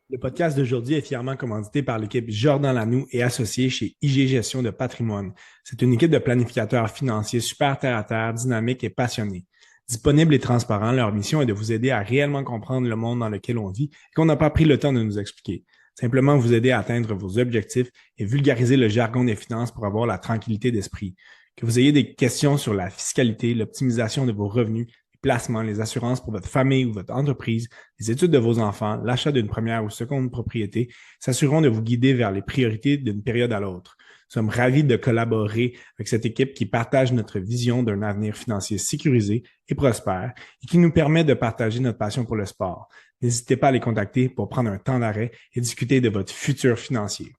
Le podcast d'aujourd'hui est fièrement commandité par l'équipe Jordan Lanoux et associé chez IG Gestion de Patrimoine. C'est une équipe de planificateurs financiers super terre à terre, dynamiques et passionnés. Disponible et transparent, leur mission est de vous aider à réellement comprendre le monde dans lequel on vit et qu'on n'a pas pris le temps de nous expliquer. Simplement vous aider à atteindre vos objectifs et vulgariser le jargon des finances pour avoir la tranquillité d'esprit. Que vous ayez des questions sur la fiscalité, l'optimisation de vos revenus, les placements, les assurances pour votre famille ou votre entreprise, les études de vos enfants, l'achat d'une première ou seconde propriété s'assureront de vous guider vers les priorités d'une période à l'autre. Nous sommes ravis de collaborer avec cette équipe qui partage notre vision d'un avenir financier sécurisé et prospère et qui nous permet de partager notre passion pour le sport. N'hésitez pas à les contacter pour prendre un temps d'arrêt et discuter de votre futur financier.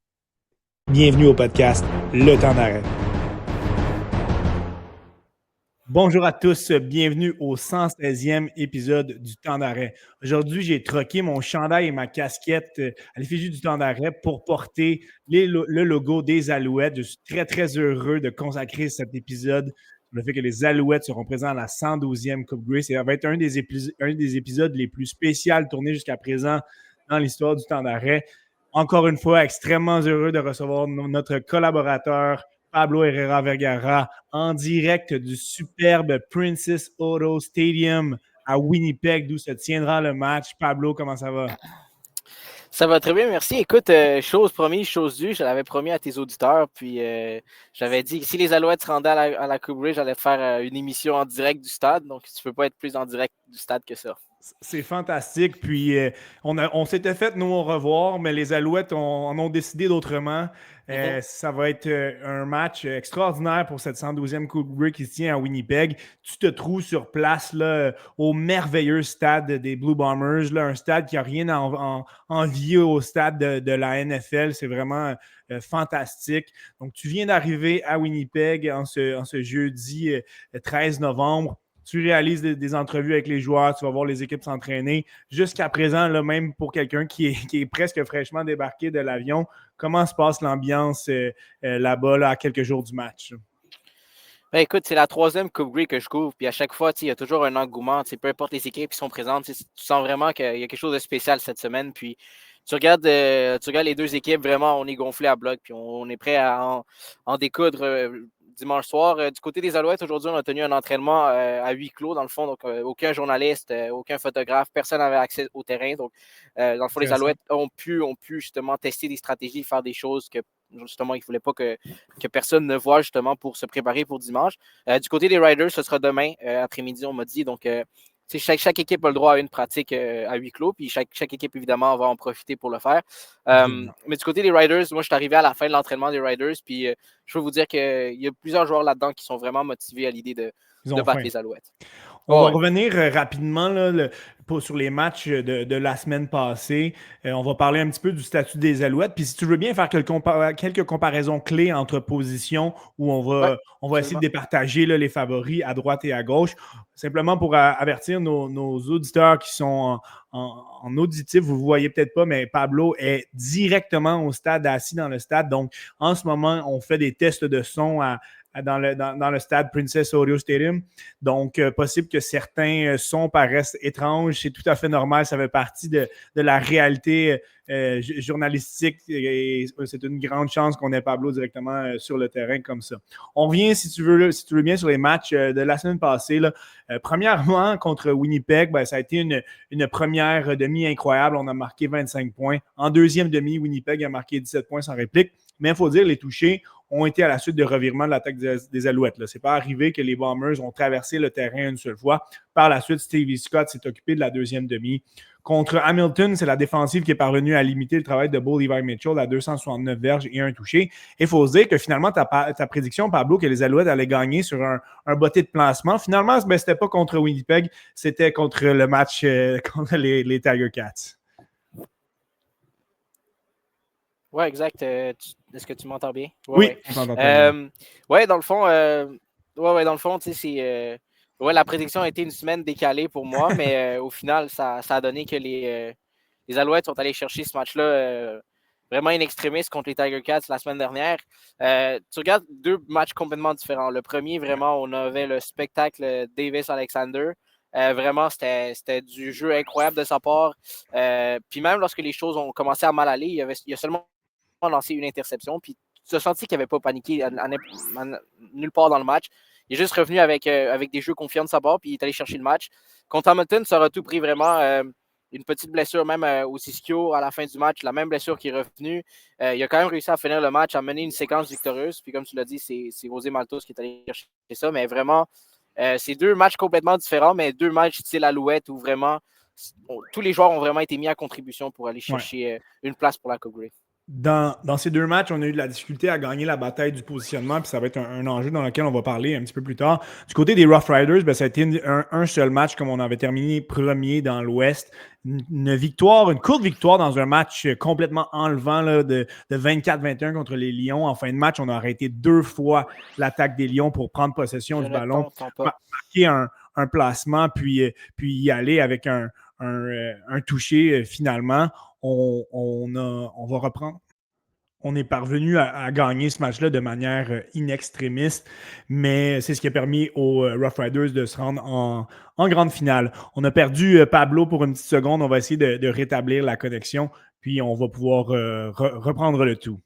Bienvenue au podcast Le Temps d'arrêt. Bonjour à tous, bienvenue au 116e épisode du Temps d'arrêt. Aujourd'hui, j'ai troqué mon chandail et ma casquette à l'effigie du Temps d'arrêt pour porter le logo des Alouettes. Je suis très, très heureux de consacrer cet épisode sur le fait que les Alouettes seront présents à la 112e Coupe Grey. Ça va être un des épisodes les plus spéciaux tournés jusqu'à présent dans l'histoire du Temps d'arrêt. Encore une fois, extrêmement heureux de recevoir notre collaborateur Pablo Herrera Vergara en direct du superbe Princess Auto Stadium à Winnipeg, d'où se tiendra le match. Pablo, comment ça va? Ça va très bien, merci. Écoute, chose promise, chose due, je l'avais promis à tes auditeurs, puis j'avais dit que si les Alouettes se rendaient à la Coupe Grey, j'allais faire une émission en direct du stade, donc tu peux pas être plus en direct du stade que ça. C'est fantastique. Puis, on s'était fait, nous, au revoir, mais les Alouettes en ont décidé d'autrement. Mhm. Ça va être un match extraordinaire pour cette 112e Coupe Grey qui se tient à Winnipeg. Tu te trouves sur place là, au merveilleux stade des Blue Bombers, là, un stade qui n'a rien à envier au stade de la NFL. C'est vraiment fantastique. Donc, tu viens d'arriver à Winnipeg en ce jeudi 13 novembre. Tu réalises des entrevues avec les joueurs, tu vas voir les équipes s'entraîner. Jusqu'à présent, là, même pour quelqu'un qui est presque fraîchement débarqué de l'avion, comment se passe l'ambiance là-bas là, à quelques jours du match? Ben, écoute, c'est la troisième Coupe Grey que je couvre, puis à chaque fois, il y a toujours un engouement. Peu importe les équipes qui sont présentes, tu sens vraiment qu'il y a quelque chose de spécial cette semaine. Puis tu regardes les deux équipes, vraiment, on est gonflé à bloc, puis on est prêt à en découdre dimanche soir. Du côté des Alouettes, aujourd'hui, on a tenu un entraînement à huis clos, dans le fond, donc aucun journaliste, aucun photographe, personne n'avait accès au terrain. Donc, dans le fond, les Alouettes ont pu justement tester des stratégies, faire des choses que justement, il ne voulait pas que personne ne voit justement pour se préparer pour dimanche. Du côté des Riders, ce sera demain après-midi, on m'a dit. Donc, chaque équipe a le droit à une pratique à huis clos, puis chaque équipe, évidemment, va en profiter pour le faire. Mais du côté des Riders, moi, je suis arrivé à la fin de l'entraînement des Riders, puis je peux vous dire qu'il y a plusieurs joueurs là-dedans qui sont vraiment motivés à l'idée Ils de ont battre faim. les Alouettes. On Oh, va ouais. revenir rapidement là, sur les matchs de la semaine passée. On va parler un petit peu du statut des Alouettes. Puis si tu veux bien faire quelques comparaisons clés entre positions où Ouais, on va essayer de absolument. départager là, les favoris à droite et à gauche. Simplement pour avertir nos auditeurs qui sont en auditif, vous ne voyez peut-être pas, mais Pablo est directement au stade, assis dans le stade. Donc, en ce moment, on fait des tests de son dans le stade Princess Auto Stadium. Donc, possible que certains sons paraissent étranges. C'est tout à fait normal. Ça fait partie de la réalité journalistique. Et c'est une grande chance qu'on ait Pablo directement sur le terrain comme ça. On revient, si tu veux bien, sur les matchs de la semaine passée. Là. Premièrement, contre Winnipeg, ça a été une première demi incroyable. On a marqué 25 points. En deuxième demi, Winnipeg a marqué 17 points sans réplique. Mais il faut dire, les touchés ont été à la suite de revirements de l'attaque des Alouettes. Ce n'est pas arrivé que les Bombers ont traversé le terrain une seule fois. Par la suite, Stevie Scott s'est occupé de la deuxième demi. Contre Hamilton, c'est la défensive qui est parvenue à limiter le travail de Bo Levi Mitchell à 269 verges et un touché. Il faut se dire que finalement, ta prédiction, Pablo, que les Alouettes allaient gagner sur un botté de placement, finalement, ce n'était pas contre Winnipeg, c'était contre le match contre les Tiger Cats. Oui, exact. Est-ce que tu m'entends bien? Oui, Oui, oui. on t'entend très bien. Ouais, dans le fond, dans le fond, tu sais, ouais, la prédiction a été une semaine décalée pour moi, mais au final, ça a donné que les Alouettes sont allés chercher ce match-là vraiment in extremis contre les Tiger Cats la semaine dernière. Tu regardes deux matchs complètement différents. Le premier, vraiment, on avait le spectacle Davis-Alexander. Vraiment, c'était du jeu incroyable de sa part. Puis même lorsque les choses ont commencé à mal aller, il a seulement lancé une interception. Puis tu as senti qu'il n'avait pas paniqué nulle part dans le match. Il est juste revenu avec des jeux confiants de sa part, puis il est allé chercher le match. Contre Hamilton, ça aura tout pris vraiment. Une petite blessure même au ischio à la fin du match, la même blessure qui est revenue. Il a quand même réussi à finir le match, à mener une séquence victorieuse. Puis comme tu l'as dit, c'est José Maltos qui est allé chercher ça. Mais vraiment, c'est 2 matchs complètement différents, mais 2 matchs style Alouette où vraiment tous les joueurs ont vraiment été mis à contribution pour aller chercher une place pour la Coupe Grey. Dans ces 2 matchs, on a eu de la difficulté à gagner la bataille du positionnement, puis ça va être un enjeu dans lequel on va parler un petit peu plus tard. Du côté des Rough Riders, ben, ça a été un seul match, comme on avait terminé premier dans l'Ouest. Une courte victoire dans un match complètement enlevant là, de 24-21 contre les Lions. En fin de match, on a arrêté 2 fois l'attaque des Lions pour prendre possession du ballon, marquer un placement, puis y aller avec un toucher finalement. On va reprendre. On est parvenu à gagner ce match-là de manière in-extrémiste, mais c'est ce qui a permis aux Rough Riders de se rendre en grande finale. On a perdu Pablo pour une petite seconde. On va essayer de rétablir la connexion, puis on va pouvoir reprendre le tout.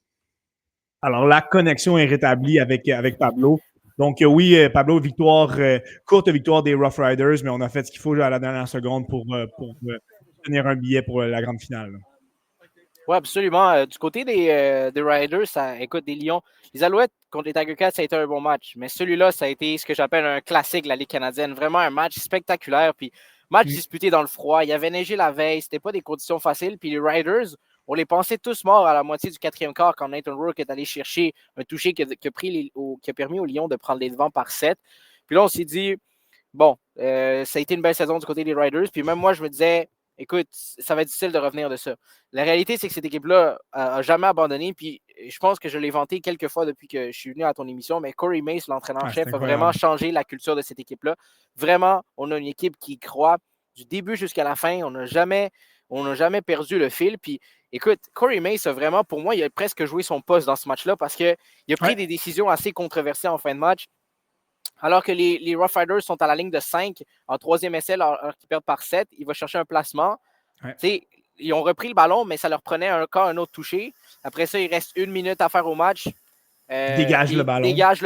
Alors, la connexion est rétablie avec Pablo. Donc, oui, Pablo, courte victoire des Rough Riders, mais on a fait ce qu'il faut à la dernière seconde pour tenir un billet pour la grande finale. Oui, absolument. Du côté des Riders, écoute, des Lions, les Alouettes contre les Tiger Cats, ça a été un bon match. Mais celui-là, ça a été ce que j'appelle un classique de la Ligue canadienne. Vraiment un match spectaculaire. Puis, match disputé dans le froid. Il y avait neigé la veille. C'était pas des conditions faciles. Puis, les Riders, on les pensait tous morts à la moitié du 4e quart quand Nathan Rourke est allé chercher un toucher qui a permis aux Lions de prendre les devants par 7. Puis là, on s'est dit, bon, ça a été une belle saison du côté des Riders. Puis même moi, je me disais, écoute, ça va être difficile de revenir de ça. La réalité, c'est que cette équipe-là n'a jamais abandonné. Puis je pense que je l'ai vanté quelques fois depuis que je suis venu à ton émission, mais Corey Mace, l'entraîneur-chef, a vraiment changé la culture de cette équipe-là. Vraiment, on a une équipe qui croit du début jusqu'à la fin. On n'a jamais perdu le fil. Puis écoute, Corey Mace a vraiment, pour moi, il a presque joué son poste dans ce match-là parce qu'il a pris des décisions assez controversées en fin de match. Alors que les Rough Riders sont à la ligne de 5 en 3e essai, alors qu'ils perdent par 7, il va chercher un placement. Ils ont repris le ballon, mais ça leur prenait encore un autre toucher. Après ça, il reste 1 minute à faire au match. Dégage le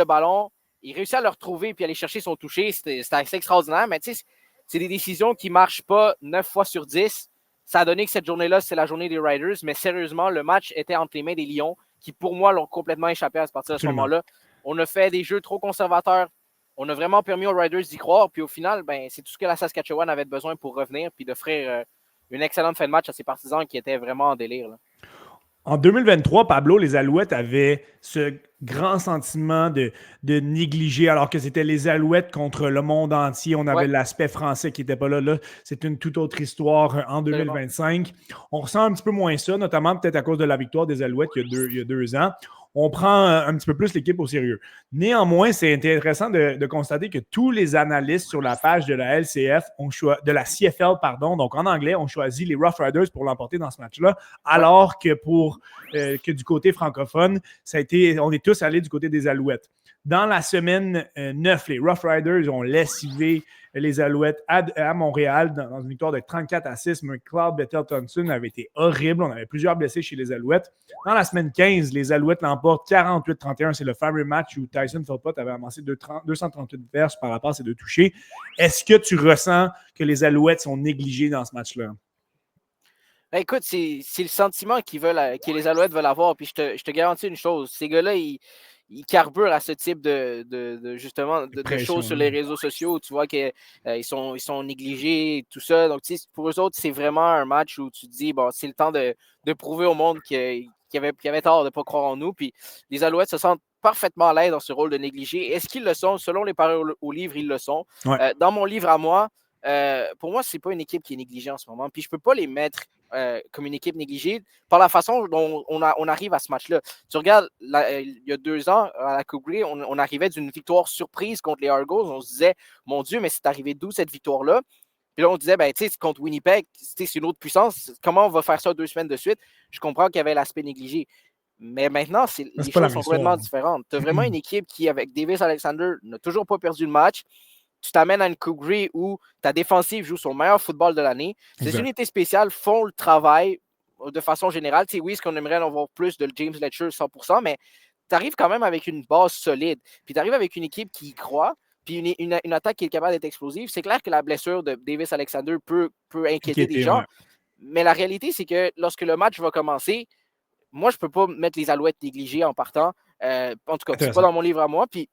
ballon. Il réussit à le retrouver et aller chercher son toucher. C'était assez extraordinaire, mais c'est des décisions qui ne marchent pas 9 fois sur 10. Ça a donné que cette journée-là, c'est la journée des Riders, mais sérieusement, le match était entre les mains des Lions qui, pour moi, l'ont complètement échappé à partir de ce moment-là. On a fait des jeux trop conservateurs. On a vraiment permis aux Riders d'y croire. Puis au final, c'est tout ce que la Saskatchewan avait besoin pour revenir puis d'offrir une excellente fin de match à ses partisans qui étaient vraiment en délire. Là. En 2023, Pablo, les Alouettes avaient ce grand sentiment de négliger, alors que c'était les Alouettes contre le monde entier. On avait l'aspect français qui n'était pas là. Là, c'est une toute autre histoire en 2025. On ressent un petit peu moins ça, notamment peut-être à cause de la victoire des Alouettes il y a 2 ans. On prend un petit peu plus l'équipe au sérieux. Néanmoins, c'est intéressant de constater que tous les analystes sur la page de la LCF de la CFL, donc en anglais, ont choisi les Rough Riders pour l'emporter dans ce match-là, alors que que du côté francophone, on est tous allés du côté des Alouettes. Dans la semaine 9, les Rough Riders ont lessivé les Alouettes à Montréal dans une victoire de 34-6. McLeod Bettel-Thompson avait été horrible. On avait plusieurs blessés chez les Alouettes. Dans la semaine 15, les Alouettes l'emportent 48-31. C'est le fameux match où Tyson Philpott avait amassé 238 verges par rapport à ses 2 touchés. Est-ce que tu ressens que les Alouettes sont négligées dans ce match-là? Écoute, c'est le sentiment que les Alouettes veulent avoir. Puis je te garantis une chose. Ces gars-là, ils carburent à ce type de choses sur les réseaux sociaux. Tu vois qu'ils sont négligés, tout ça. Donc, pour eux autres, c'est vraiment un match où tu te dis, bon, c'est le temps de prouver au monde qu'il y avait tort de ne pas croire en nous. Puis les Alouettes se sentent parfaitement à l'aise dans ce rôle de négligé. Est-ce qu'ils le sont? Selon les paroles au livre, ils le sont. Dans mon livre à moi, pour moi, ce n'est pas une équipe qui est négligée en ce moment. Puis je ne peux pas les mettre comme une équipe négligée par la façon dont on arrive à ce match-là. Tu regardes, il y a 2 ans, à la Coupe Grey, on arrivait d'une victoire surprise contre les Argos. On se disait, mon Dieu, mais c'est arrivé d'où cette victoire-là? Puis là, on disait, contre Winnipeg, c'est une autre puissance. Comment on va faire ça 2 semaines de suite? Je comprends qu'il y avait l'aspect négligé. Mais maintenant, les choses sont complètement différentes. Tu as vraiment une équipe qui, avec Davis Alexander, n'a toujours pas perdu le match. tu t'amènes à une Coupe Grey où ta défensive joue son meilleur football de l'année. Ces unités spéciales font le travail de façon générale. Tu sais, oui, est-ce qu'on aimerait en voir plus de James Letcher 100%, mais tu arrives quand même avec une base solide. Puis tu arrives avec une équipe qui y croit, puis une attaque qui est capable d'être explosive. C'est clair que la blessure de Davis Alexander peut inquiéter des gens. Ouais. Mais la réalité, c'est que lorsque le match va commencer, moi, je ne peux pas mettre les Alouettes négligées en partant. En tout cas, c'est pas dans mon livre à moi, puis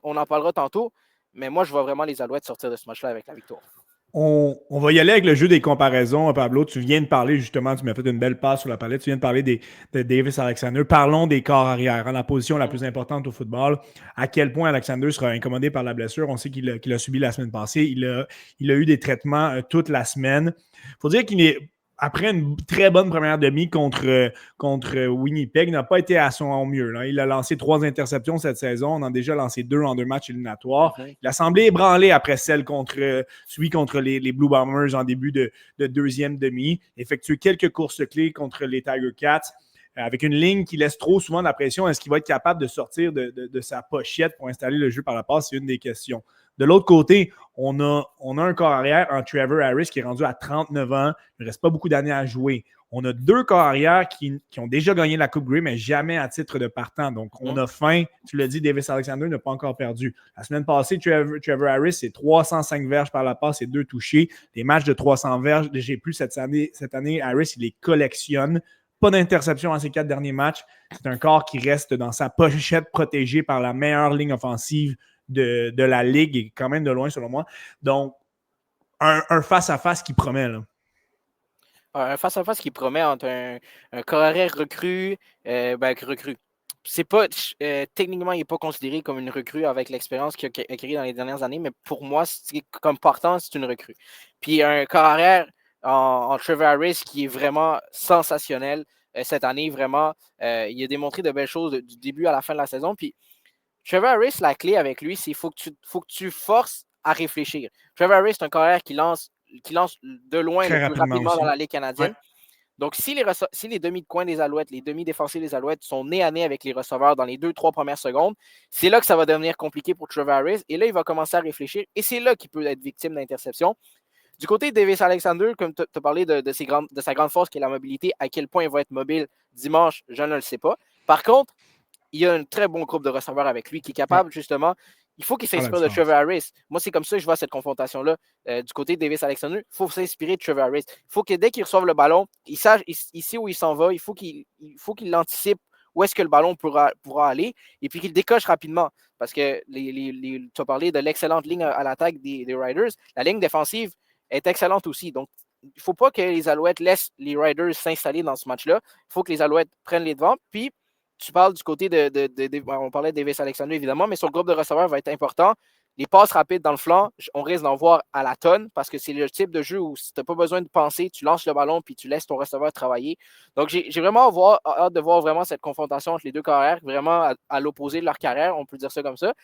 on en parlera tantôt. Mais moi, je vois vraiment les Alouettes sortir de ce match-là avec la victoire. On va y aller avec le jeu des comparaisons, Pablo. Tu viens de parler justement, tu m'as fait une belle passe sur la palette. Tu viens de parler de Davis Alexander. Parlons des corps arrière, la position la plus importante au football. À quel point Alexander sera incommodé par la blessure. On sait qu'il a subi la semaine passée. Il a eu des traitements toute la semaine. Il faut dire qu'il est, après une très bonne première demi contre Winnipeg, n'a pas été à son mieux. Là. Il a lancé 3 interceptions cette saison. On en a déjà lancé 2 en 2 matchs éliminatoires. Il a semblé ébranlé après celui contre les Blue Bombers en début de deuxième demi. Effectué quelques courses clés contre les Tiger Cats. Avec une ligne qui laisse trop souvent la pression. Est-ce qu'il va être capable de sortir de sa pochette pour installer le jeu par la passe? C'est une des questions. De l'autre côté, on a un corps arrière en Trevor Harris qui est rendu à 39 ans. Il ne reste pas beaucoup d'années à jouer. On a 2 corps arrière qui ont déjà gagné la Coupe Grey, mais jamais à titre de partant. Donc, on a faim. Tu l'as dit, Davis Alexander n'a pas encore perdu. La semaine passée, Trevor Harris, c'est 305 verges par la passe et 2 touchés. Les matchs de 300 verges, j'ai plus cette année, Harris, il les collectionne. Pas d'interception dans ses 4 derniers matchs. C'est un corps qui reste dans sa pochette protégé par la meilleure ligne offensive de la Ligue et quand même de loin, selon moi. Donc, un face-à-face qui promet, là. Un face-à-face qui promet entre un corps arrière recrue. C'est pas, techniquement, il n'est pas considéré comme une recrue avec l'expérience qu'il a acquis dans les dernières années, mais pour moi, comme partant, c'est une recrue. Puis un corps arrière en Trevor Harris qui est vraiment sensationnel cette année, vraiment. Il a démontré de belles choses du début à la fin de la saison. Puis Trevor Harris, la clé avec lui, c'est qu'il faut que tu forces à réfléchir. Trevor Harris, c'est un corps arrière qui lance de loin le plus rapidement dans la Ligue canadienne. Ouais. Donc, si les demi de coin des Alouettes, les demi-défensifs des Alouettes sont nez à nez avec les receveurs dans les 2-3 premières secondes, c'est là que ça va devenir compliqué pour Trevor Harris. Et là, il va commencer à réfléchir. Et c'est là qu'il peut être victime d'interception. Du côté de Davis Alexander, comme tu as parlé de sa grande force qui est la mobilité, à quel point il va être mobile dimanche, je ne le sais pas. Par contre, il y a un très bon groupe de receveurs avec lui qui est capable, justement, il faut qu'il s'inspire de Trevor Harris. Moi, c'est comme ça que je vois cette confrontation-là. Du côté de Davis Alexander, il faut s'inspirer de Trevor Harris. Il faut que dès qu'il reçoive le ballon, il sait où il s'en va. Il faut qu'il l'anticipe où est-ce que le ballon pourra aller et puis qu'il décoche rapidement. Parce que tu as parlé de l'excellente ligne à l'attaque des Riders. La ligne défensive est excellente aussi. Donc, il ne faut pas que les Alouettes laissent les Riders s'installer dans ce match-là. Il faut que les Alouettes prennent les devants. Puis, tu parles du côté on parlait de Davis Alexander, évidemment, mais son groupe de receveurs va être important. Les passes rapides dans le flanc, on risque d'en voir à la tonne parce que c'est le type de jeu où si tu n'as pas besoin de penser, tu lances le ballon puis tu laisses ton receveur travailler. Donc, j'ai vraiment hâte de voir vraiment cette confrontation entre les deux carrières, vraiment à l'opposé de leur carrière, on peut dire ça comme ça.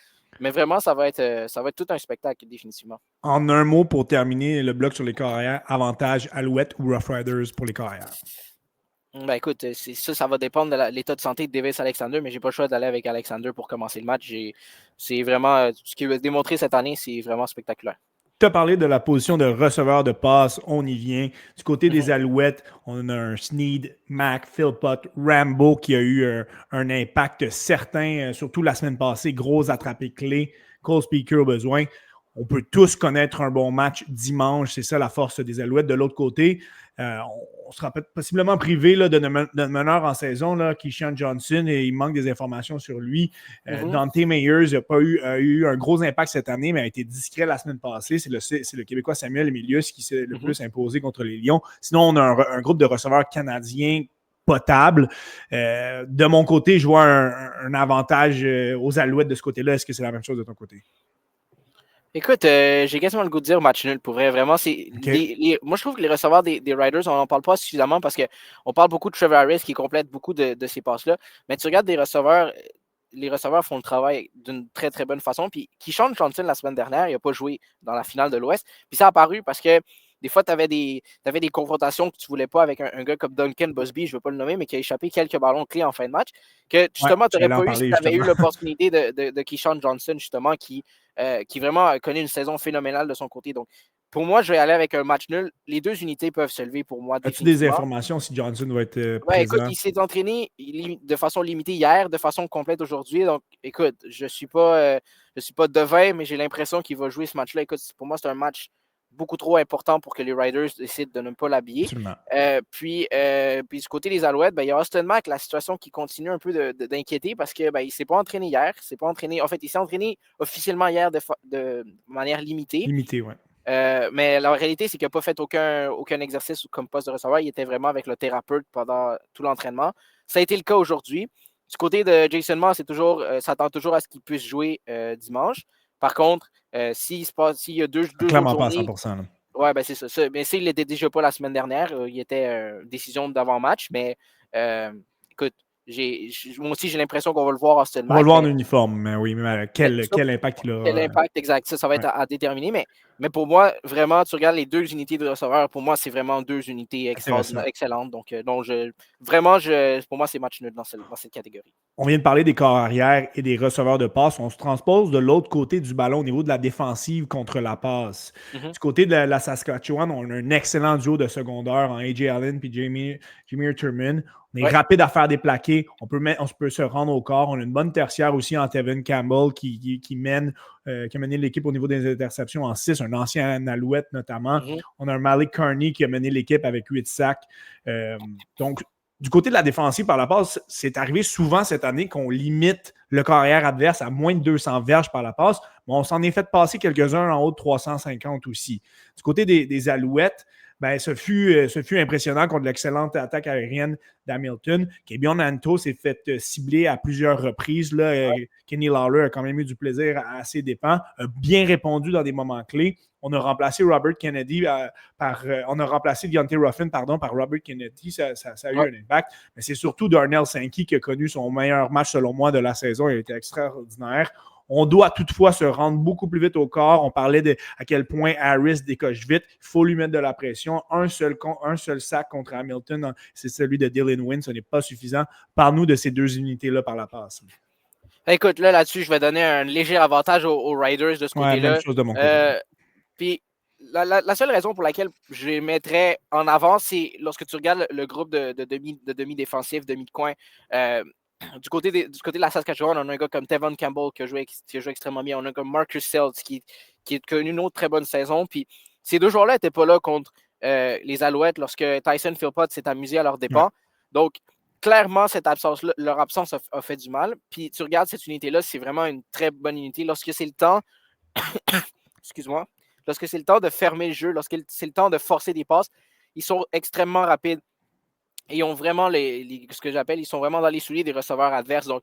Mais vraiment, ça va être tout un spectacle, définitivement. En un mot, pour terminer le bloc sur les carrières, avantage Alouette ou Rough Riders pour les carrières? Ben écoute, ça va dépendre de l'état de santé de Davis Alexander, mais j'ai pas le choix d'aller avec Alexander pour commencer le match. C'est vraiment ce qu'il a démontré cette année, c'est vraiment spectaculaire. Tu as parlé de la position de receveur de passe, on y vient. Du côté des Alouettes, on a un Sneed, Mac, Philpott, Rambo qui a eu un impact certain, surtout la semaine passée, gros attrapé clé, Cole Speaker au besoin. On peut tous connaître un bon match dimanche, c'est ça la force des Alouettes. De l'autre côté, on sera possiblement privé là, d'un meneur en saison, là, Keyshawn Johnson, et il manque des informations sur lui. Dante Mayers a eu un gros impact cette année, mais a été discret la semaine passée. C'est le Québécois Samuel Emilius qui s'est le plus imposé contre les Lions. Sinon, on a un groupe de receveurs canadiens potable. De mon côté, je vois un avantage aux Alouettes de ce côté-là. Est-ce que c'est la même chose de ton côté? Écoute, j'ai quasiment le goût de dire match nul pour vrai. Vraiment, moi, je trouve que les receveurs des Riders, on n'en parle pas suffisamment parce qu'on parle beaucoup de Trevor Harris qui complète beaucoup de ces passes-là. Mais tu regardes les receveurs font le travail d'une très, très bonne façon. Puis Keyshawn Johnson, la semaine dernière, il n'a pas joué dans la finale de l'Ouest. Puis ça a apparu parce que des fois, tu avais des confrontations que tu ne voulais pas avec un gars comme Duncan Busby, je ne veux pas le nommer, mais qui a échappé quelques ballons clés en fin de match, que justement, tu n'aurais pas eu si tu avais eu l'opportunité de Keyshawn Johnson, justement, qui vraiment a connu une saison phénoménale de son côté. Donc, pour moi, je vais aller avec un match nul. Les deux unités peuvent se lever pour moi. As-tu des informations si Johnson va être présent? Écoute, il s'est entraîné de façon limitée hier, de façon complète aujourd'hui. Donc, écoute, je ne suis pas devin, mais j'ai l'impression qu'il va jouer ce match-là. Écoute, pour moi, c'est un match beaucoup trop important pour que les Riders décident de ne pas l'habiller. Puis, du côté des Alouettes, il y a Austin Mack, la situation qui continue un peu d'inquiéter parce qu'il ne s'est pas entraîné hier. En fait, il s'est entraîné officiellement hier de manière limitée. Limité, oui. Mais la réalité, c'est qu'il n'a pas fait aucun exercice comme poste de receveur. Il était vraiment avec le thérapeute pendant tout l'entraînement. Ça a été le cas aujourd'hui. Du côté de Jason Moss, s'attend toujours à ce qu'il puisse jouer dimanche. Par contre, s'il y a deux clairement journées, pas à 100%. Oui, ben c'est ça. Mais s'il n'était déjà pas la semaine dernière, il était décision d'avant-match. Mais écoute, moi aussi, j'ai l'impression qu'on va le voir à Austin Mack. On va le voir en uniforme, mais oui, mais quel impact il aura. Quel impact, exact. Ça va être à déterminer. Mais pour moi, vraiment, tu regardes les deux unités de receveurs, pour moi, c'est vraiment deux unités excellentes. Donc, pour moi, c'est match nul dans cette catégorie. On vient de parler des corps arrière et des receveurs de passe. On se transpose de l'autre côté du ballon au niveau de la défensive contre la passe. Du côté de la Saskatchewan, on a un excellent duo de secondaire en A.J. Allen et Jameer Turman. On est rapide à faire des plaqués. On peut se rendre au corps. On a une bonne tertiaire aussi en Tevin Campbell qui a mené l'équipe au niveau des interceptions en 6, un ancien Alouette notamment. On a un Malik Carney qui a mené l'équipe avec 8 sacs. Donc, du côté de la défensive par la passe, c'est arrivé souvent cette année qu'on limite le carrière adverse à moins de 200 verges par la passe. Mais on s'en est fait passer quelques-uns en haut de 350 aussi. Du côté des Alouettes, ce fut impressionnant contre l'excellente attaque aérienne d'Hamilton. Kebion Anto s'est fait cibler à plusieurs reprises. Là. Kenny Lawler a quand même eu du plaisir à ses dépens, a bien répondu dans des moments clés. On a remplacé Robert Kennedy on a remplacé Deontay Ruffin par Robert Kennedy. Ça a eu un impact. Mais c'est surtout Darnell Sankey qui a connu son meilleur match, selon moi, de la saison. Il a été extraordinaire. On doit toutefois se rendre beaucoup plus vite au corps. On parlait à quel point Harris décoche vite. Il faut lui mettre de la pression. Un seul sac contre Hamilton, c'est celui de Dylan Wynn. Ce n'est pas suffisant. Parle-nous de ces deux unités-là par la passe. Écoute, là-dessus, je vais donner un léger avantage aux Riders de ce côté-là. Même chose de mon côté. Puis, la seule raison pour laquelle je les mettrais en avant, c'est lorsque tu regardes le groupe de demi-défensifs, demi de coin. Du côté de la Saskatchewan, on a un gars comme Tevin Campbell qui a joué extrêmement bien. On a un gars comme Marcus Seltz qui a connu une autre très bonne saison. Puis ces deux joueurs-là n'étaient pas là contre les Alouettes lorsque Tyson Philpott s'est amusé à leur dépens. Ouais. Donc, clairement, leur absence a fait du mal. Puis tu regardes cette unité-là, c'est vraiment une très bonne unité. Lorsque c'est le temps, excuse-moi, lorsque c'est le temps de fermer le jeu, lorsque c'est le temps de forcer des passes, ils sont extrêmement rapides. Et ils ont vraiment ce que j'appelle, ils sont vraiment dans les souliers des receveurs adverses. Donc,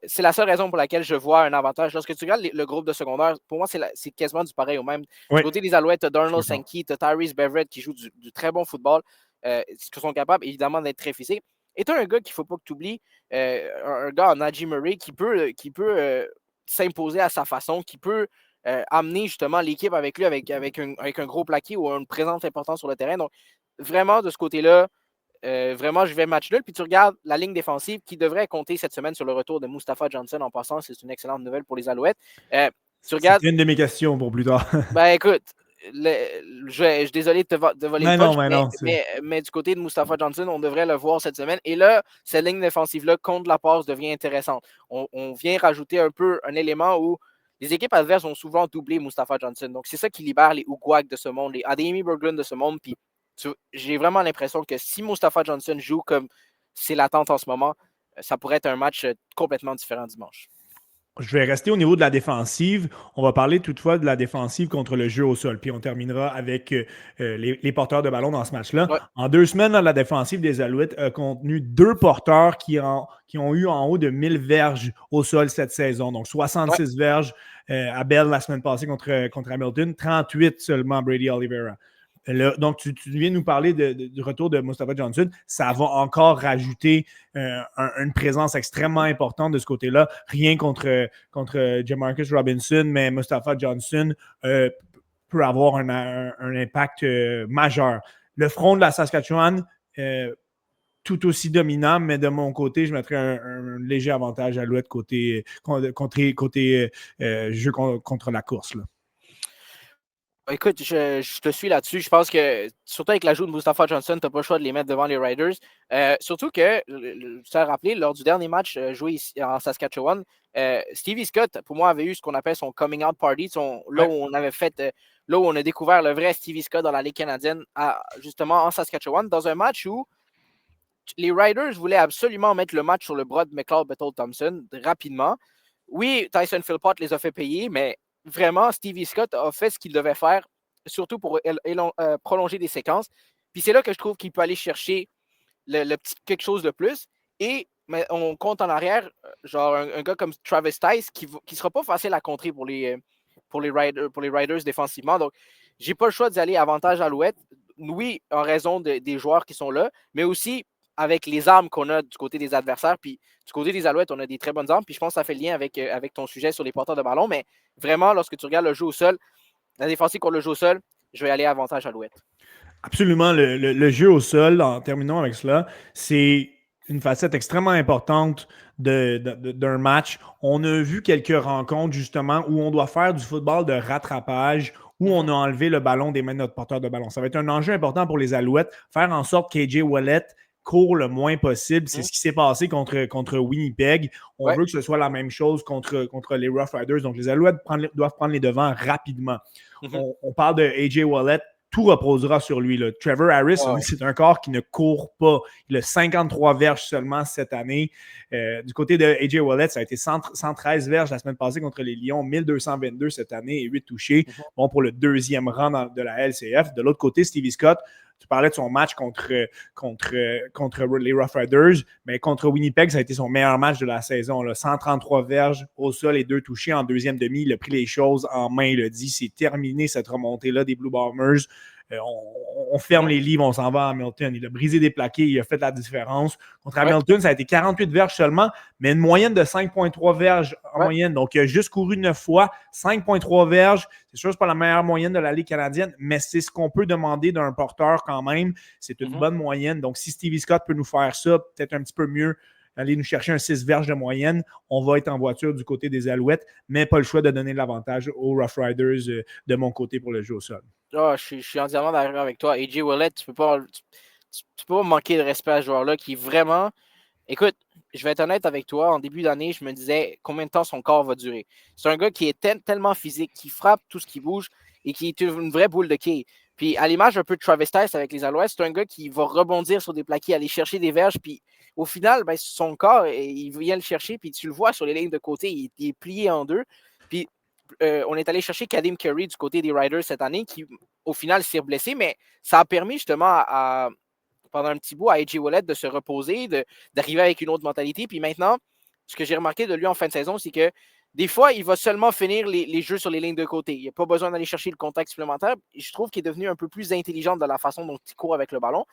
c'est la seule raison pour laquelle je vois un avantage. Lorsque tu regardes le groupe de secondaire, pour moi, c'est quasiment du pareil au même. Du côté des Alouettes, tu as Darnell Sankey, tu as Tyrese Beverett qui joue du très bon football, qui sont capables évidemment d'être très physiques. Et tu as un gars qu'il ne faut pas que tu oublies, un gars en Najee Murray qui peut s'imposer à sa façon, qui peut amener justement l'équipe avec lui avec un gros plaqué ou une présence importante sur le terrain. Donc, vraiment, de ce côté-là, vraiment, je vais match nul. Puis tu regardes la ligne défensive qui devrait compter cette semaine sur le retour de Mustapha Johnson. En passant, c'est une excellente nouvelle pour les Alouettes. C'est une de mes questions pour plus tard. Écoute, je suis désolé de voler le punch, mais du côté de Mustapha Johnson, on devrait le voir cette semaine. Et là, cette ligne défensive-là, contre la passe, devient intéressante. On vient rajouter un élément où les équipes adverses ont souvent doublé Mustapha Johnson. Donc, c'est ça qui libère les Uguag de ce monde, les Ademi Berglund de ce monde. Puis, j'ai vraiment l'impression que si Mustapha Johnson joue comme c'est l'attente en ce moment, ça pourrait être un match complètement différent dimanche. Je vais rester au niveau de la défensive. On va parler toutefois de la défensive contre le jeu au sol. Puis on terminera avec les porteurs de ballon dans ce match-là. Ouais. En 2 semaines, la défensive des Alouettes a contenu 2 porteurs qui ont eu en haut de 1000 verges au sol cette saison. Donc 66 verges à Bell la semaine passée contre Hamilton, 38 seulement Brady Oliveira. Donc, tu viens nous parler du retour de Mustapha Johnson. Ça va encore rajouter une présence extrêmement importante de ce côté-là. Rien contre Jamarcus Robinson, mais Mustapha Johnson peut avoir un impact majeur. Le front de la Saskatchewan, tout aussi dominant, mais de mon côté, je mettrais un léger avantage à Alouette côté jeu contre la course. Là. Écoute, je te suis là-dessus. Je pense que, surtout avec l'ajout de Mustafa Johnson, tu n'as pas le choix de les mettre devant les Riders. Surtout que, je tiens à rappeler, lors du dernier match joué ici en Saskatchewan, Stevie Scott, pour moi, avait eu ce qu'on appelle son coming out party, là où on avait fait, là où on a découvert le vrai Stevie Scott dans la Ligue canadienne, justement en Saskatchewan, dans un match où les Riders voulaient absolument mettre le match sur le bras de McLeod Bethel-Thompson rapidement. Oui, Tyson Philpott les a fait payer, mais vraiment, Stevie Scott a fait ce qu'il devait faire, surtout pour prolonger des séquences. Puis c'est là que je trouve qu'il peut aller chercher le petit quelque chose de plus. Et mais on compte en arrière, genre un gars comme Travis Tice qui ne sera pas facile à contrer pour les Riders défensivement. Donc, j'ai pas le choix d'y aller avantage Alouette. Oui, en raison des joueurs qui sont là, mais aussi avec les armes qu'on a du côté des adversaires. Puis du côté des Alouettes, on a des très bonnes armes. Puis je pense que ça fait le lien avec ton sujet sur les porteurs de ballon. Mais vraiment, lorsque tu regardes le jeu au sol, la défensive contre le jeu au sol, je vais aller avantage Alouette. Absolument. Le jeu au sol, en terminant avec cela, c'est une facette extrêmement importante d'un match. On a vu quelques rencontres, justement, où on doit faire du football de rattrapage, où on a enlevé le ballon des mains de notre porteur de ballon. Ça va être un enjeu important pour les Alouettes, faire en sorte qu'AJ Ouellet court le moins possible. C'est ce qui s'est passé contre Winnipeg. On veut que ce soit la même chose contre les Rough Riders. Donc, les Alouettes doivent prendre les devants rapidement. On parle de AJ Ouellet. Tout reposera sur lui. Là. Trevor Harris, c'est un corps qui ne court pas. Il a 53 verges seulement cette année. Du côté de AJ Ouellet, ça a été 113 verges la semaine passée contre les Lions, 1222 cette année et 8 touchés. Bon, pour le deuxième rang de la LCF. De l'autre côté, Stevie Scott, tu parlais de son match contre les Rough Riders, mais contre Winnipeg, ça a été son meilleur match de la saison. Là. 133 verges au sol et 2 touchés en deuxième demi. Il a pris les choses en main, il a dit c'est terminé cette remontée-là des Blue Bombers. On ferme les livres, on s'en va à Hamilton. Il a brisé des plaqués, il a fait la différence. Contre Hamilton, ça a été 48 verges seulement, mais une moyenne de 5,3 verges en moyenne. Donc, il a juste couru 9 fois, 5,3 verges. C'est sûr que ce n'est pas la meilleure moyenne de la Ligue canadienne, mais c'est ce qu'on peut demander d'un porteur quand même. C'est une bonne moyenne. Donc, si Stevie Scott peut nous faire ça, peut-être un petit peu mieux, aller nous chercher un 6 verges de moyenne, on va être en voiture du côté des Alouettes, mais pas le choix de donner l'avantage aux Rough Riders de mon côté pour le jeu au sol. Je suis entièrement d'accord avec toi. AJ Ouellet, tu peux pas manquer de respect à ce joueur-là qui est vraiment... Écoute, je vais être honnête avec toi. En début d'année, je me disais combien de temps son corps va durer. C'est un gars qui est tellement physique, qui frappe tout ce qui bouge et qui est une vraie boule de quai. Puis à l'image un peu de Travis Tice avec les Alouettes, c'est un gars qui va rebondir sur des plaqués, aller chercher des verges. Puis au final, ben, son corps, il vient le chercher. Puis tu le vois sur les lignes de côté, il est plié en deux. Puis on est allé chercher Kadim Curry du côté des Riders cette année qui, au final, s'est blessé. Mais ça a permis justement pendant un petit bout à AJ Ouellet de se reposer, d'arriver avec une autre mentalité. Puis maintenant, ce que j'ai remarqué de lui en fin de saison, c'est que des fois, il va seulement finir les jeux sur les lignes de côté. Il n'a pas besoin d'aller chercher le contact supplémentaire. Je trouve qu'il est devenu un peu plus intelligent de la façon dont il court avec le ballon.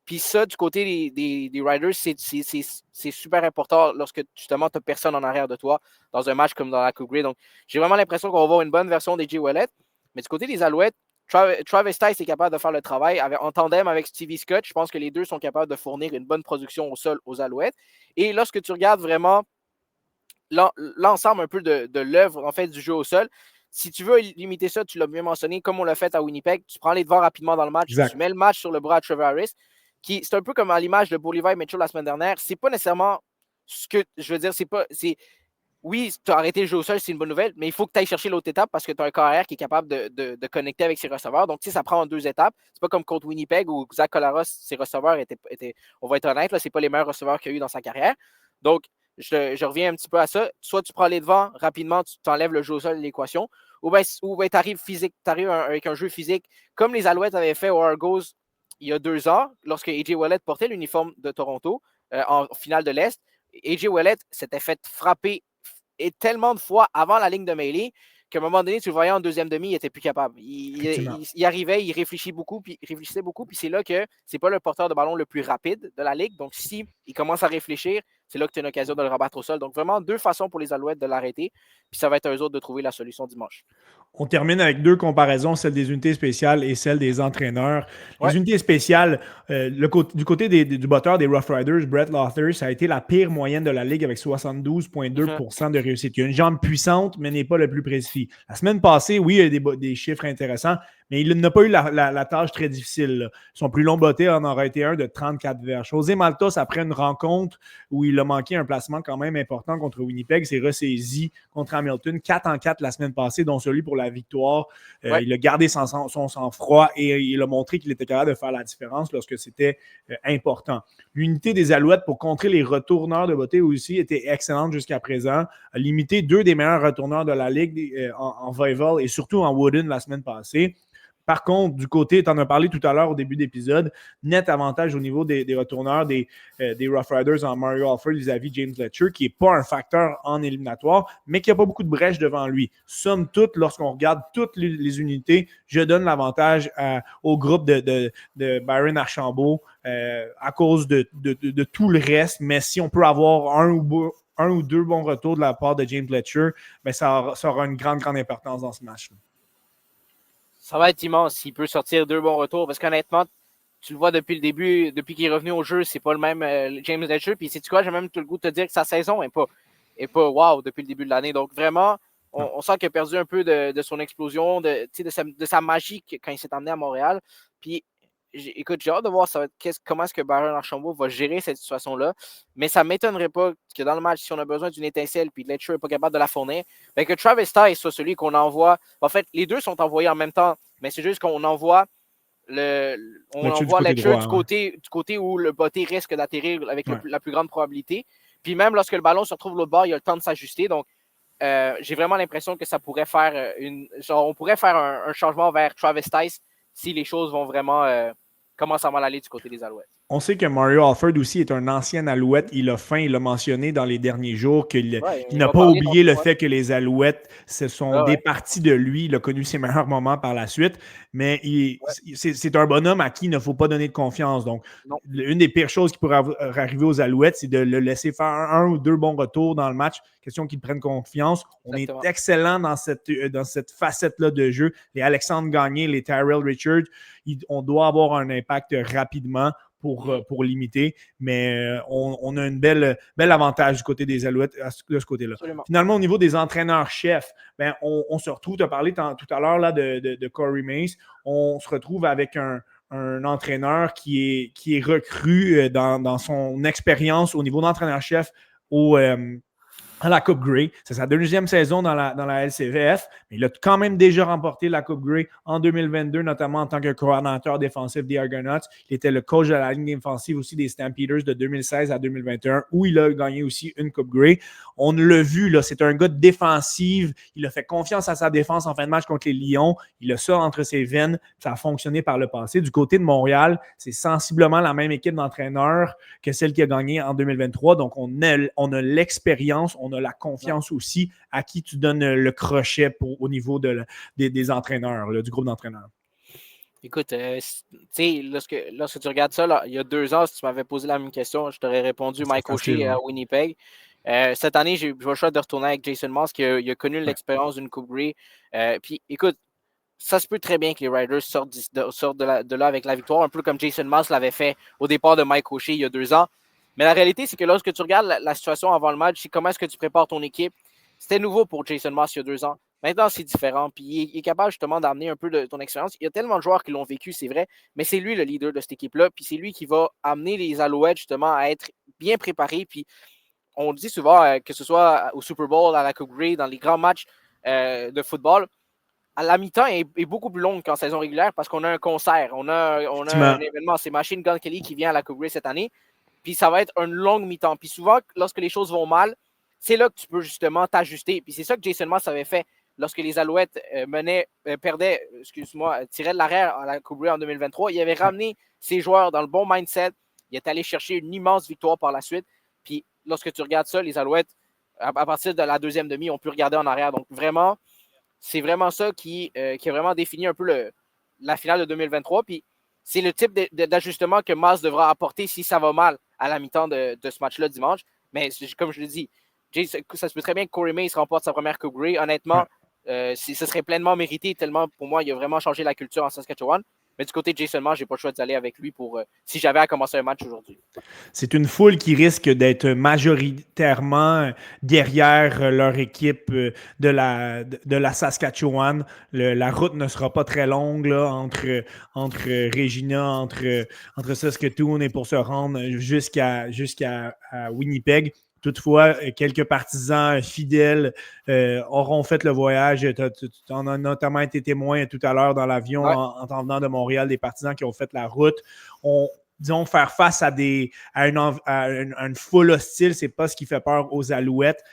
Puis ça, du côté des Riders, c'est super important lorsque justement tu n'as personne en arrière de toi dans un match comme dans la Coupe Grey. Donc, j'ai vraiment l'impression qu'on va voir une bonne version d'AJ Ouellet. Mais du côté des Alouettes, Travis Tice est capable de faire le travail en tandem avec Stevie Scott. Je pense que les deux sont capables de fournir une bonne production au sol aux Alouettes. Et lorsque tu regardes vraiment l'ensemble un peu de l'œuvre en fait du jeu au sol, si tu veux limiter ça, tu l'as bien mentionné, comme on l'a fait à Winnipeg, tu prends les devants rapidement dans le match, tu mets le match sur le bras à Trevor Harris, c'est un peu comme à l'image de Bolívar Mitchell la semaine dernière. C'est pas nécessairement ce que je veux dire, oui, tu as arrêté le jeu au sol, c'est une bonne nouvelle, mais il faut que tu ailles chercher l'autre étape parce que tu as un carrière qui est capable de connecter avec ses receveurs. Donc, ça prend en 2 étapes. C'est pas comme contre Winnipeg où Zach Collaros, ses receveurs étaient on va être honnête, ce n'est pas les meilleurs receveurs qu'il a eu dans sa carrière. Donc, je reviens un petit peu à ça. Soit tu prends les devants rapidement, tu t'enlèves le jeu au sol de l'équation, ou bien tu arrives avec un jeu physique comme les Alouettes avaient fait aux Argos il y a 2 ans, lorsque AJ Ouellet portait l'uniforme de Toronto en finale de l'Est. AJ Ouellet s'était fait frapper et tellement de fois avant la ligne de mêlée qu'à un moment donné, tu le voyais en deuxième demi, il n'était plus capable. Il arrivait, il réfléchissait beaucoup, puis c'est là que c'est pas le porteur de ballon le plus rapide de la ligue. Donc, si il commence à réfléchir, c'est là que tu as une occasion de le rabattre au sol. Donc, vraiment, 2 façons pour les Alouettes de l'arrêter. Puis ça va être à eux autres de trouver la solution dimanche. On termine avec 2 comparaisons, celle des unités spéciales et celle des entraîneurs. Ouais. Les unités spéciales, du côté du botteur des Rough Riders, Brett Lothar, ça a été la pire moyenne de la Ligue avec 72,2% de réussite. Il a une jambe puissante, mais n'est pas le plus précis. La semaine passée, oui, il y a des chiffres intéressants, mais il n'a pas eu la tâche très difficile. Là. Son plus long botté en aurait été un de 34 verges. José Maltos, après une rencontre où il a manqué un placement quand même important contre Winnipeg, s'est ressaisi contre Hamilton, 4-4 la semaine passée, dont celui pour la victoire. Il a gardé son sang-froid et il a montré qu'il était capable de faire la différence lorsque c'était important. L'unité des Alouettes pour contrer les retourneurs de beauté aussi était excellente jusqu'à présent. A limité 2 des meilleurs retourneurs de la Ligue en Weivel et surtout en Wooden la semaine passée. Par contre, du côté, tu en as parlé tout à l'heure au début d'épisode, net avantage au niveau des retourneurs des Rough Riders en Mario Alford vis-à-vis James Letcher, qui n'est pas un facteur en éliminatoire, mais qui n'a pas beaucoup de brèches devant lui. Somme toute, lorsqu'on regarde toutes les unités, je donne l'avantage au groupe de Byron Archambault à cause de tout le reste, mais si on peut avoir un ou 2 bons retours de la part de James Letcher, ben ça aura une grande importance dans ce match-là. Ça va être immense s'il peut sortir 2 bons retours parce qu'honnêtement, tu le vois depuis le début, depuis qu'il est revenu au jeu, c'est pas le même James Letcher. Puis sais-tu quoi, j'ai même tout le goût de te dire que sa saison n'est pas wow depuis le début de l'année. Donc vraiment, on sent qu'il a perdu un peu de son explosion, de sa magie quand il s'est emmené à Montréal. Puis écoute, j'ai hâte de voir comment est-ce que Byron Archambault va gérer cette situation-là. Mais ça ne m'étonnerait pas que dans le match, si on a besoin d'une étincelle puis Letcher n'est pas capable de la fournir, ben que Travis Tice soit celui qu'on envoie. En fait, les deux sont envoyés en même temps, mais c'est juste qu'on envoie Letcher du côté où le botté risque d'atterrir avec la plus grande probabilité. Puis même lorsque le ballon se retrouve de l'autre bord, il y a le temps de s'ajuster. Donc, j'ai vraiment l'impression que ça pourrait faire on pourrait faire un changement vers Travis Tice si les choses vont vraiment commencer à mal aller du côté des Alouettes. On sait que Mario Alford aussi est un ancien Alouette. Il l'a mentionné dans les derniers jours qu'il n'a pas oublié le fait que les Alouettes se sont départis de lui. Il a connu ses meilleurs moments par la suite, mais c'est un bonhomme à qui il ne faut pas donner de confiance. Donc, une des pires choses qui pourrait arriver aux Alouettes, c'est de le laisser faire un ou 2 bons retours dans le match. Question qu'il prenne confiance. On est excellent dans cette facette-là de jeu. Les Alexandre Gagné, les Tyrell Richards, on doit avoir un impact rapidement pour limiter, mais on a une belle avantage du côté des Alouettes de ce côté-là. Absolument. Finalement, au niveau des entraîneurs-chefs, ben, on se retrouve, tu as parlé tout à l'heure là, de Corey Mace, on se retrouve avec un entraîneur qui est recru dans son expérience au niveau d'entraîneur-chef à la Coupe Grey. C'est sa 2e saison dans la LCVF, mais il a quand même déjà remporté la Coupe Grey en 2022, notamment en tant que coordinateur défensif des Argonauts. Il était le coach de la ligne défensive aussi des Stampeders de 2016 à 2021, où il a gagné aussi une Coupe Grey. On l'a vu, là, c'est un gars de défensive. Il a fait confiance à sa défense en fin de match contre les Lions. Il a ça entre ses veines. Ça a fonctionné par le passé. Du côté de Montréal, c'est sensiblement la même équipe d'entraîneurs que celle qui a gagné en 2023. Donc, on a l'expérience, on a la confiance aussi à qui tu donnes le crochet au niveau des entraîneurs, là, du groupe d'entraîneurs. Écoute, lorsque tu regardes ça, là, il y a 2 ans, si tu m'avais posé la même question, je t'aurais répondu Mike O'Shea à Winnipeg. Cette année, j'ai le choix de retourner avec Jason Moss, qui a connu l'expérience d'une Coupe Grey. Puis, écoute, ça se peut très bien que les Riders sortent de là avec la victoire, un peu comme Jason Moss l'avait fait au départ de Mike O'Shea il y a 2 ans. Mais la réalité, c'est que lorsque tu regardes la situation avant le match, c'est comment est-ce que tu prépares ton équipe. C'était nouveau pour Jason Moss il y a 2 ans. Maintenant, c'est différent. Puis il est capable justement d'amener un peu de ton expérience. Il y a tellement de joueurs qui l'ont vécu, c'est vrai, mais c'est lui le leader de cette équipe-là. Puis c'est lui qui va amener les Alouettes justement à être bien préparés. Puis on dit souvent que ce soit au Super Bowl, à la Coupe Grey, dans les grands matchs de football, à la mi-temps est beaucoup plus longue qu'en saison régulière parce qu'on a un concert. On a un événement. C'est Machine Gun Kelly qui vient à la Coupe Grey cette année. Puis ça va être une longue mi-temps. Puis souvent, lorsque les choses vont mal, c'est là que tu peux justement t'ajuster. Puis c'est ça que Jason Moss avait fait lorsque les Alouettes tiraient de l'arrière à la Coupe Grey en 2023. Il avait ramené ses joueurs dans le bon mindset. Il est allé chercher une immense victoire par la suite. Puis lorsque tu regardes ça, les Alouettes, à partir de la 2e demi, on peut regarder en arrière. Donc vraiment, c'est vraiment ça qui a vraiment défini un peu la finale de 2023. Puis c'est le type d'ajustement que Moss devra apporter si ça va mal à la mi-temps de ce match-là dimanche. Mais comme je le dis, ça se peut très bien que Corey Mays remporte sa première Coupe Grey. Honnêtement, ce serait pleinement mérité, tellement pour moi, il a vraiment changé la culture en Saskatchewan. Mais du côté de Jason Maher, je n'ai pas le choix d'aller avec lui pour si j'avais à commencer un match aujourd'hui. C'est une foule qui risque d'être majoritairement derrière leur équipe de la Saskatchewan. La route ne sera pas très longue là, entre Regina, entre Saskatoon et pour se rendre jusqu'à Winnipeg. Toutefois, quelques partisans fidèles auront fait le voyage. Tu en as notamment été témoin tout à l'heure dans l'avion en t'en venant de Montréal, des partisans qui ont fait la route. Disons, faire face à une foule hostile, c'est pas ce qui fait peur aux Alouettes.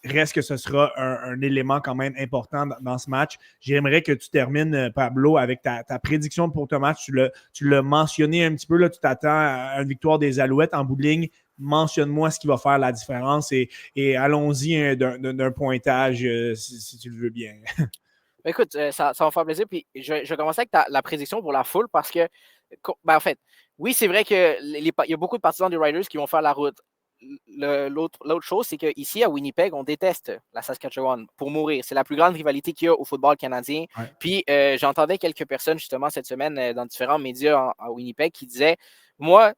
Reste que ce sera un élément quand même important dans ce match. J'aimerais que tu termines, Pablo, avec ta prédiction pour ton match. Tu l'as mentionné un petit peu, là, tu t'attends à une victoire des Alouettes en bout de ligne. Mentionne-moi ce qui va faire la différence et allons-y d'un pointage si tu le veux bien. Écoute, ça va me faire plaisir. Puis je vais commencer avec la prédiction pour la foule parce que, en fait, oui, c'est vrai qu'il y a beaucoup de partisans des Riders qui vont faire la route. L'autre chose, c'est qu'ici, à Winnipeg, on déteste la Saskatchewan pour mourir. C'est la plus grande rivalité qu'il y a au football canadien. Ouais. Puis j'entendais quelques personnes, justement, cette semaine, dans différents médias à Winnipeg qui disaient, moi,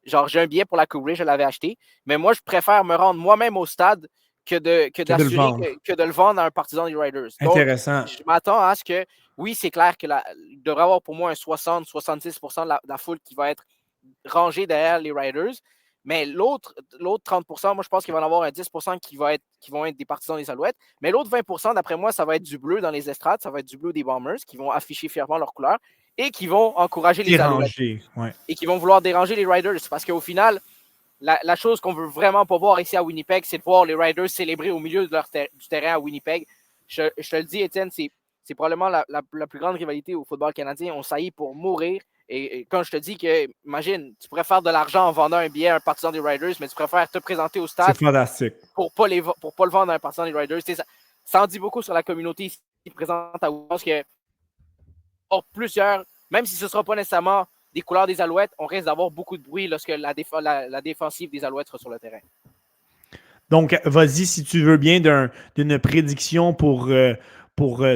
genre, j'ai un billet pour la Coupe Grey, je l'avais acheté, mais moi, je préfère me rendre moi-même au stade que de le vendre à un partisan des Riders. Donc, intéressant. je m'attends à ce que, oui, c'est clair qu'il devrait y avoir pour moi un 60-70% de la foule qui va être rangée derrière les Riders, mais l'autre 30%, moi, je pense qu'il va y en avoir un 10% qui vont être des partisans des Alouettes, mais l'autre 20%, d'après moi, ça va être du bleu dans les estrades, ça va être du bleu des Bombers qui vont afficher fièrement leur couleur et qui vont encourager les Alouettes. Ouais. Et qui vont vouloir déranger les Riders parce qu'au final, la chose qu'on veut vraiment pas voir ici à Winnipeg, c'est de voir les Riders célébrer au milieu du terrain à Winnipeg. Je te le dis, Étienne, c'est probablement la plus grande rivalité au football canadien. On saillit pour mourir. Et quand je te dis que, imagine, tu pourrais faire de l'argent en vendant un billet à un partisan des Riders, mais tu préfères te présenter au stade. C'est fantastique. Pour pas le vendre à un partisan des Riders. Ça en dit beaucoup sur la communauté ici présente à Winnipeg. Parce que plusieurs, même si ce ne sera pas nécessairement des couleurs des Alouettes, on risque d'avoir beaucoup de bruit lorsque la défensive des Alouettes sera sur le terrain. Donc, vas-y, si tu veux bien, d'une prédiction pour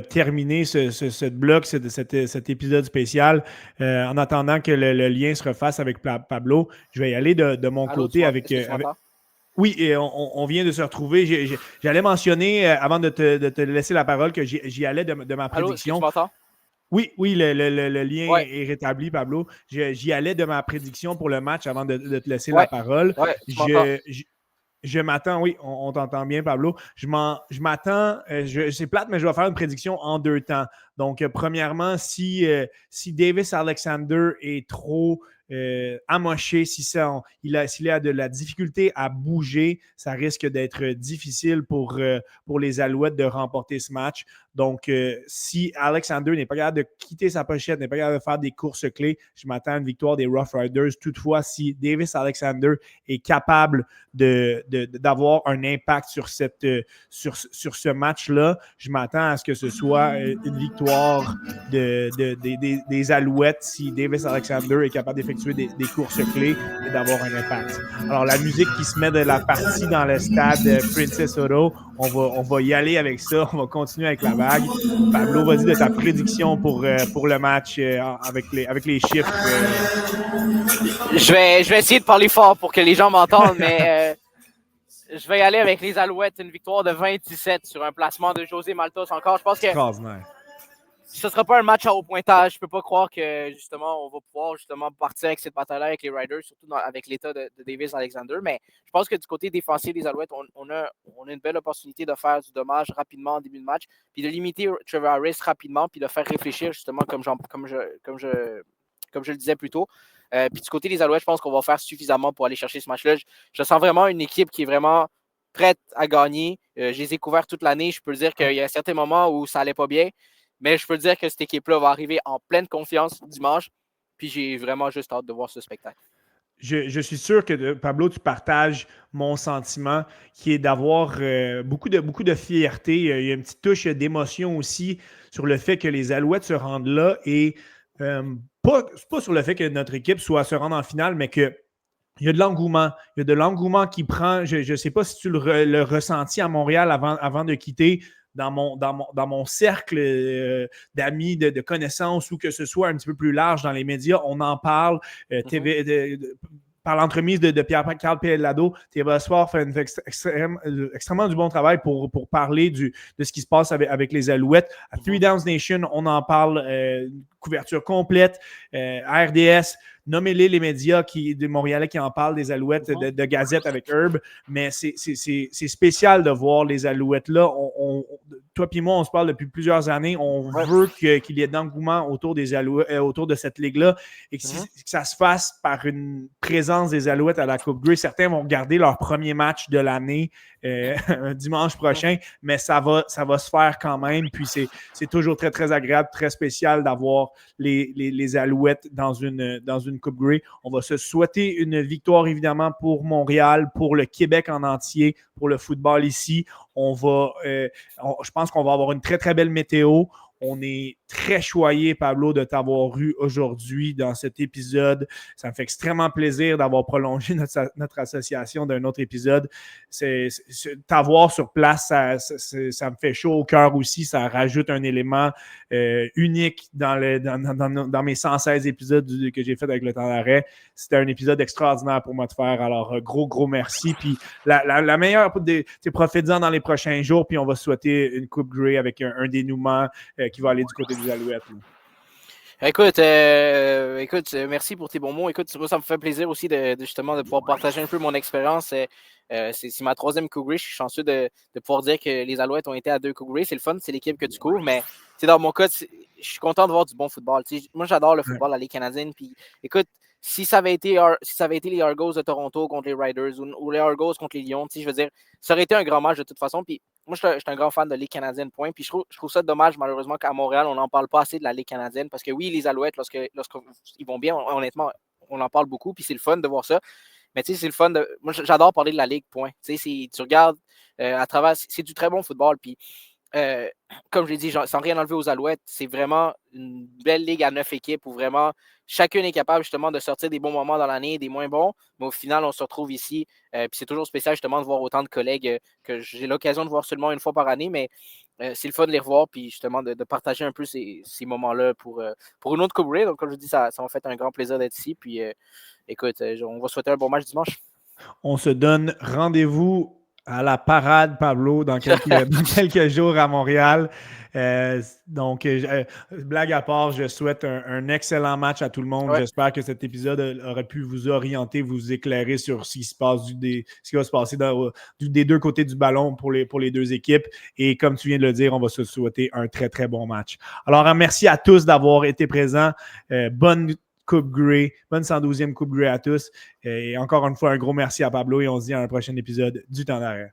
terminer ce bloc, cet épisode spécial. En attendant que le lien se refasse avec Pablo, je vais y aller de mon côté avec... Oui, et on vient de se retrouver. J'allais mentionner, avant de te laisser la parole, que j'y allais de ma prédiction. Allô, est-ce que tu m'entends? Oui, le lien est rétabli, Pablo. J'y allais de ma prédiction pour le match avant de te laisser la parole. Je m'attends, oui, on t'entend bien, Pablo. Je m'attends, c'est plate, mais je vais faire une prédiction en deux temps. Donc, premièrement, si Davis Alexander est trop amoché, s'il a de la difficulté à bouger, ça risque d'être difficile pour les Alouettes de remporter ce match. Donc, si Alexander n'est pas capable de quitter sa pochette, n'est pas capable de faire des courses clés, je m'attends à une victoire des Rough Riders. Toutefois, si Davis Alexander est capable d'avoir un impact sur ce match-là, je m'attends à ce que ce soit une victoire des Alouettes si Davis Alexander est capable d'effectuer des courses clés et d'avoir un impact. Alors, la musique qui se met de la partie dans le stade Princess Auto, on va y aller avec ça. On va continuer avec la vague. Pablo, vas-y de ta prédiction pour le match avec les chiffres. Je vais essayer de parler fort pour que les gens m'entendent, mais je vais y aller avec les Alouettes. Une victoire de 27 sur un placement de José Maltos encore. Je pense que ce ne sera pas un match à haut pointage. Je ne peux pas croire que justement on va pouvoir justement partir avec cette bataille-là avec les Riders, surtout avec l'état de Davis Alexander. Mais je pense que du côté défensif des Alouettes, on a une belle opportunité de faire du dommage rapidement en début de match, puis de limiter Trevor Harris rapidement, puis de faire réfléchir justement comme je le disais plus tôt. Puis du côté des Alouettes, je pense qu'on va faire suffisamment pour aller chercher ce match-là. Je sens vraiment une équipe qui est vraiment prête à gagner. Je les ai couverts toute l'année. Je peux dire qu'il y a certains moments où ça n'allait pas bien. Mais je peux dire que cette équipe-là va arriver en pleine confiance dimanche. Puis j'ai vraiment juste hâte de voir ce spectacle. Je suis sûr que, Pablo, tu partages mon sentiment qui est d'avoir beaucoup de fierté. Il y a une petite touche d'émotion aussi sur le fait que les Alouettes se rendent là et pas sur le fait que notre équipe se rende en finale, mais que Il y a de l'engouement. Il y a de l'engouement qui prend. Je ne sais pas si tu le ressentis à Montréal avant de quitter. Dans mon cercle d'amis, de connaissances ou que ce soit un petit peu plus large dans les médias, on en parle. Par l'entremise de Pierre-Carl Pellado, TVA Sport fait extrêmement du bon travail pour parler de ce qui se passe avec les Alouettes. À Three Downs Nation, on en parle, couverture complète, à RDS. Nommez-les les médias des Montréalais qui en parlent, des Alouettes de Gazette avec Herb, mais c'est spécial de voir les Alouettes là. Toi et moi, on se parle depuis plusieurs années. On veut qu'il y ait d'engouement autour des Alouettes, autour de cette ligue-là, et que ça se fasse par une présence des Alouettes à la Coupe Grey. Certains vont regarder leur premier match de l'année dimanche prochain, mais ça va se faire quand même. Puis c'est toujours très, très agréable, très spécial d'avoir les Alouettes dans une Coupe Grey. On va se souhaiter une victoire, évidemment, pour Montréal, pour le Québec en entier, pour le football ici. Je pense qu'on va avoir une très, très belle météo. On est très choyé, Pablo, de t'avoir eu aujourd'hui dans cet épisode. Ça me fait extrêmement plaisir d'avoir prolongé notre association d'un autre épisode. T'avoir sur place, ça me fait chaud au cœur aussi. Ça rajoute un élément unique dans mes 116 épisodes que j'ai fait avec le temps d'arrêt. C'était un épisode extraordinaire pour moi de faire. Alors, gros merci. Puis la meilleure, profitez-en dans les prochains jours. Puis on va souhaiter une Coupe Grey avec un dénouement qui va aller du côté des Alouettes. Écoute, merci pour tes bons mots. Écoute, ça me fait plaisir aussi justement de pouvoir partager un peu mon expérience. C'est ma 3e Coupe Grey. Je suis chanceux de pouvoir dire que les Alouettes ont été à 2 Coupes Grey. C'est le fun, c'est l'équipe que tu couvres. Mais dans mon cas, je suis content de voir du bon football. Moi, j'adore le football, la Ligue canadienne. Puis, écoute, si ça avait été les Argos de Toronto contre les Riders ou les Argos contre les Lions, je veux dire, ça aurait été un grand match de toute façon. Puis, moi, je suis un grand fan de la Ligue canadienne, point. Puis, je trouve ça dommage, malheureusement, qu'à Montréal, on n'en parle pas assez de la Ligue canadienne. Parce que oui, les Alouettes, lorsqu'ils vont bien, honnêtement, on en parle beaucoup. Puis, c'est le fun de voir ça. Mais c'est le fun. Moi, j'adore parler de la Ligue, point. Tu regardes à travers. C'est du très bon football. Puis, comme je l'ai dit, sans rien enlever aux Alouettes, c'est vraiment une belle ligue à 9 équipes où vraiment chacune est capable justement de sortir des bons moments dans l'année, des moins bons, mais au final, on se retrouve ici. Puis c'est toujours spécial justement de voir autant de collègues que j'ai l'occasion de voir seulement une fois par année, mais c'est le fun de les revoir puis justement de partager un peu ces moments-là pour une autre Coupe Grey. Donc, comme je dis, ça m'a fait un grand plaisir d'être ici. Puis écoute, on va souhaiter un bon match dimanche. On se donne rendez-vous à la parade, Pablo, dans quelques jours à Montréal. Blague à part, je souhaite un excellent match à tout le monde. Ouais. J'espère que cet épisode aurait pu vous orienter, vous éclairer sur ce qui va se passer des deux côtés du ballon pour les deux équipes. Et comme tu viens de le dire, on va se souhaiter un très, très bon match. Alors, merci à tous d'avoir été présents. Bonne Coupe Grey, bonne 112e Coupe Grey à tous. Et encore une fois, un gros merci à Pablo et on se dit à un prochain épisode du Temps d'arrêt.